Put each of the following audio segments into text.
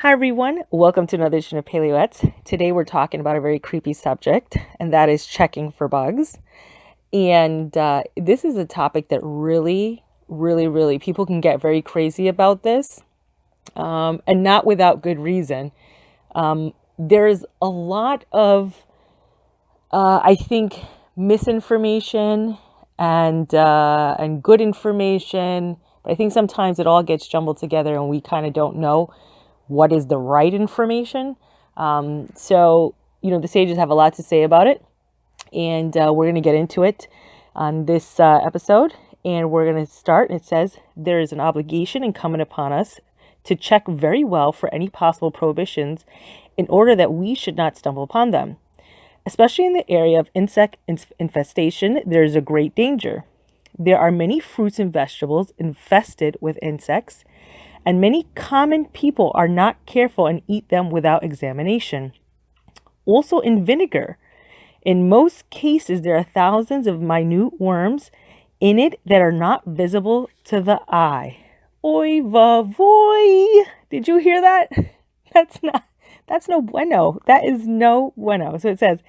Hi everyone, welcome to another edition of Pele Yoetz. Today we're talking about a very creepy subject, and that is checking for bugs. And this is a topic that really people can get very crazy about this, and not without good reason. There's a lot of, I think, misinformation and good information. But I think sometimes it all gets jumbled together, and we kind of don't know what is the right information. The sages have a lot to say about it, and we're going to get into it on this episode. And we're going to start, and it says, there is an obligation incumbent upon us to check very well for any possible prohibitions in order that we should not stumble upon them. Especially in the area of insect infestation, there is a great danger. There are many fruits and vegetables infested with insects, and many common people are not careful and eat them without examination. Also in vinegar, in most cases, there are thousands of minute worms in it that are not visible to the eye. Oy vavoy! Did you hear that? That's no bueno. That is no bueno. So it says,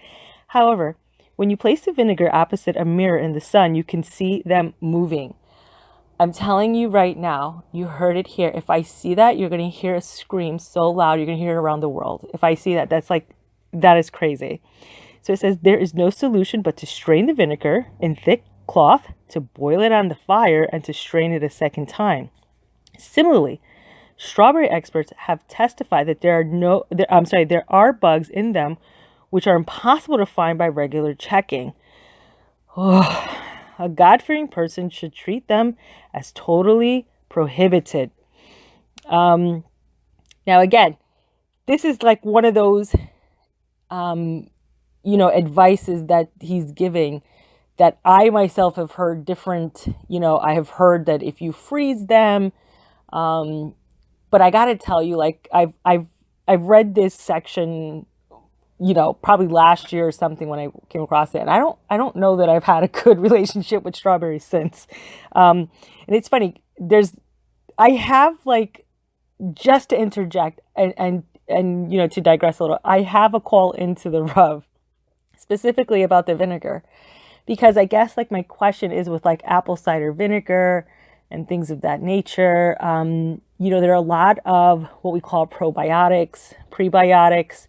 however, when you place the vinegar opposite a mirror in the sun, you can see them moving. I'm telling you right now, you heard it here. If I see that, you're going to hear a scream so loud, you're going to hear it around the world. If I see that, that is crazy. So it says, there is no solution but to strain the vinegar in thick cloth, to boil it on the fire, and to strain it a second time. Similarly, strawberry experts have testified that there are bugs in them which are impossible to find by regular checking. A God-fearing person should treat them as totally prohibited. Now, again, this is like one of those, advices that he's giving that I myself have heard different. I have heard that if you freeze them, but I got to tell you, like I've read this section, probably last year or something when I came across it. And I don't know that I've had a good relationship with strawberries since. And it's funny, I have just to interject and to digress a little, I have a call into the Rav specifically about the vinegar, because I guess my question is with apple cider vinegar and things of that nature. There are a lot of what we call probiotics, prebiotics,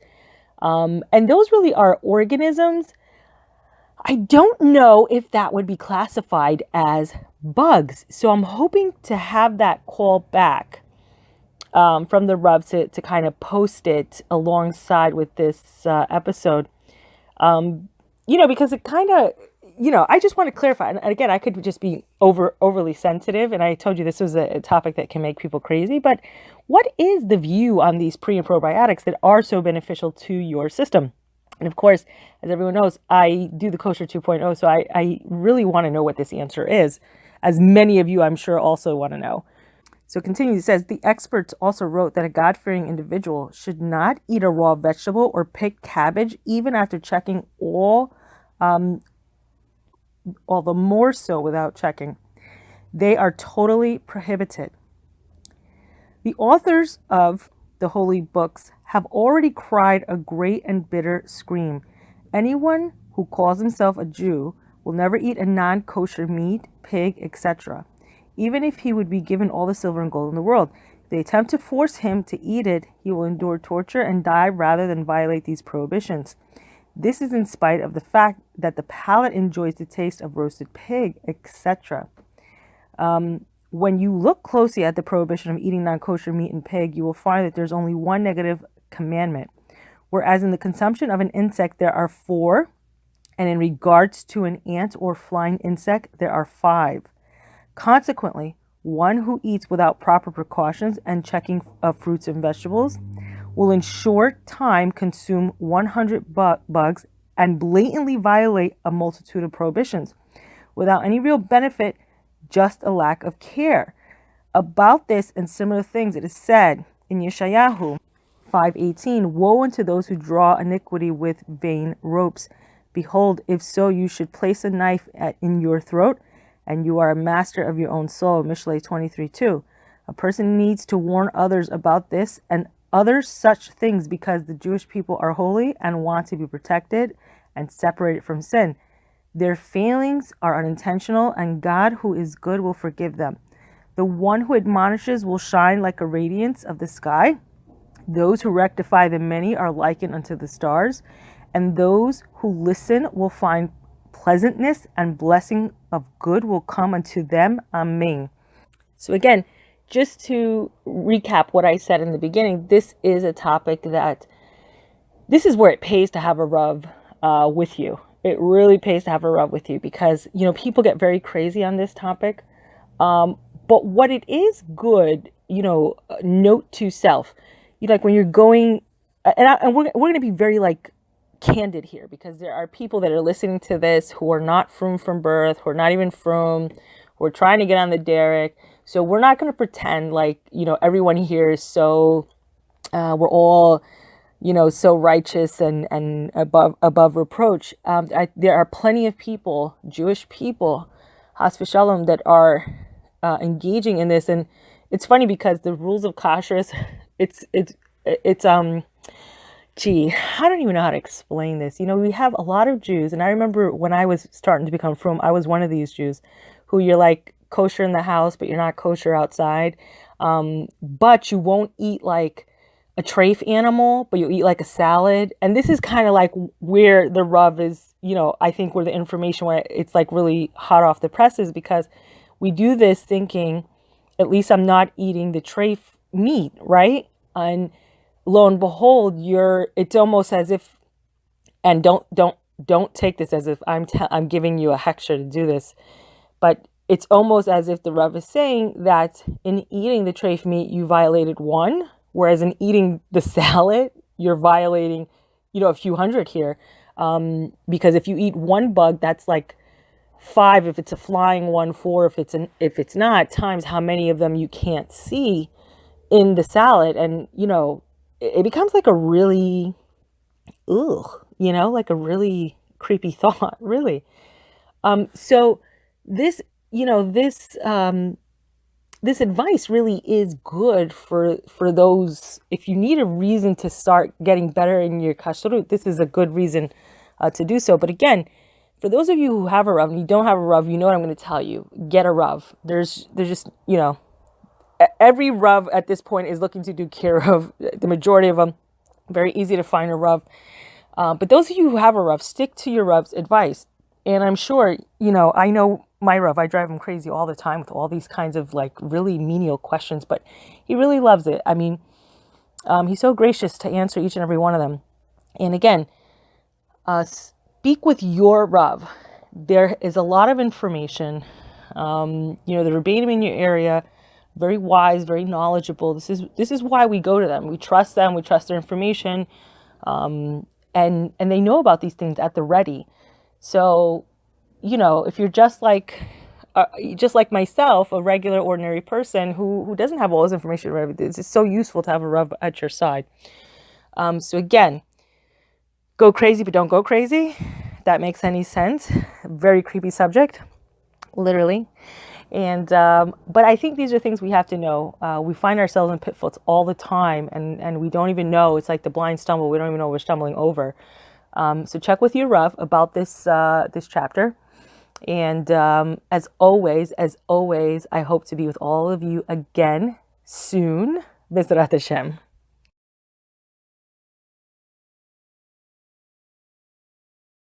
and those really are organisms. I don't know if that would be classified as bugs. So I'm hoping to have that call back from the Rav to kind of post it alongside with this episode. Because it kind of, I just want to clarify. And again, I could just be overly sensitive. And I told you this was a topic that can make people crazy. But what is the view on these pre and probiotics that are so beneficial to your system? And of course, as everyone knows, I do the Kosher 2.0. So I really want to know what this answer is, as many of you, I'm sure, also want to know. So it continues, it says, the experts also wrote that a God-fearing individual should not eat a raw vegetable or pick cabbage, even after checking all the more so without checking. They are totally prohibited. The authors of the holy books have already cried a great and bitter scream. Anyone who calls himself a Jew will never eat a non-kosher meat, pig, etc., even if he would be given all the silver and gold in the world. If they attempt to force him to eat it, he will endure torture and die rather than violate these prohibitions. This is in spite of the fact that the palate enjoys the taste of roasted pig, etc. When you look closely at the prohibition of eating non-kosher meat and pig, you will find that there's only one negative commandment, whereas in the consumption of an insect there are 4, and in regards to an ant or flying insect there are 5. Consequently, one who eats without proper precautions and checking of fruits and vegetables will in short time consume 100 bugs and blatantly violate a multitude of prohibitions without any real benefit, just a lack of care. About this and similar things, it is said in Yeshayahu 5:18, woe unto those who draw iniquity with vain ropes. Behold, if so, you should place a knife in your throat, and you are a master of your own soul. Mishlei 23:2. A person needs to warn others about this and other such things because the Jewish people are holy and want to be protected and separated from sin. Their failings are unintentional, and God, who is good, will forgive them. The one who admonishes will shine like a radiance of the sky. Those who rectify the many are likened unto the stars, and those who listen will find pleasantness, and blessing of good will come unto them. Amen. So again, just to recap what I said in the beginning, this is a topic that, this is where it pays to have a Rav with you. It really pays to have a Rav with you because, people get very crazy on this topic. But what it is good, note to self, like when you're going, and we're going to be very like candid here because there are people that are listening to this who are not from birth, who are not even from, who are trying to get on the derech. So we're not going to pretend like, everyone here is so, we're all, so righteous and above reproach. There are plenty of people, Jewish people, Has v'shalom, that are engaging in this. And it's funny because the rules of kashrus, gee, I don't even know how to explain this. We have a lot of Jews, and I remember when I was starting to become frum, I was one of these Jews who you're like kosher in the house, but you're not kosher outside. But you won't eat like a treif animal, but you'll eat like a salad. And this is kind of like where the rub is, I think where the information, where it's like really hot off the presses, because we do this thinking, at least I'm not eating the treif meat, right? And lo and behold, it's almost as if, and don't take this as if I'm giving you a heksher to do this, but it's almost as if the Rav is saying that in eating the treif meat, you violated one, whereas in eating the salad, you're violating, a few hundred here. Because if you eat one bug, that's like 5 if it's a flying one, 4 if it's not, times how many of them you can't see in the salad. And, it becomes like a really, like a really creepy thought, really. So this, this advice really is good for those, if you need a reason to start getting better in your kashrut, this is a good reason to do so. But again, for those of you who have a Rav and you don't have a Rav, you know what I'm going to tell you. Get a Rav. There's just, every Rav at this point is looking to do care of the majority of them. Very easy to find a Rav. But those of you who have a Rav, stick to your Rav's advice. And I'm sure, I know my Rav, I drive him crazy all the time with all these kinds of like really menial questions, but he really loves it. I mean, he's so gracious to answer each and every one of them. And again, speak with your Rav. There is a lot of information. The Rebbeinu in your area, very wise, very knowledgeable. This is why we go to them. We trust them. We trust their information, and they know about these things at the ready. So, if you're just like myself, a regular, ordinary person who doesn't have all this information, it's so useful to have a Rav at your side. So again, go crazy, but don't go crazy. If that makes any sense. Very creepy subject, literally. And but I think these are things we have to know. We find ourselves in pitfalls all the time, and we don't even know. It's like the blind stumble. We don't even know we're stumbling over. So check with your Rav about this chapter. And as always, I hope to be with all of you again soon. Bezrat HaShem.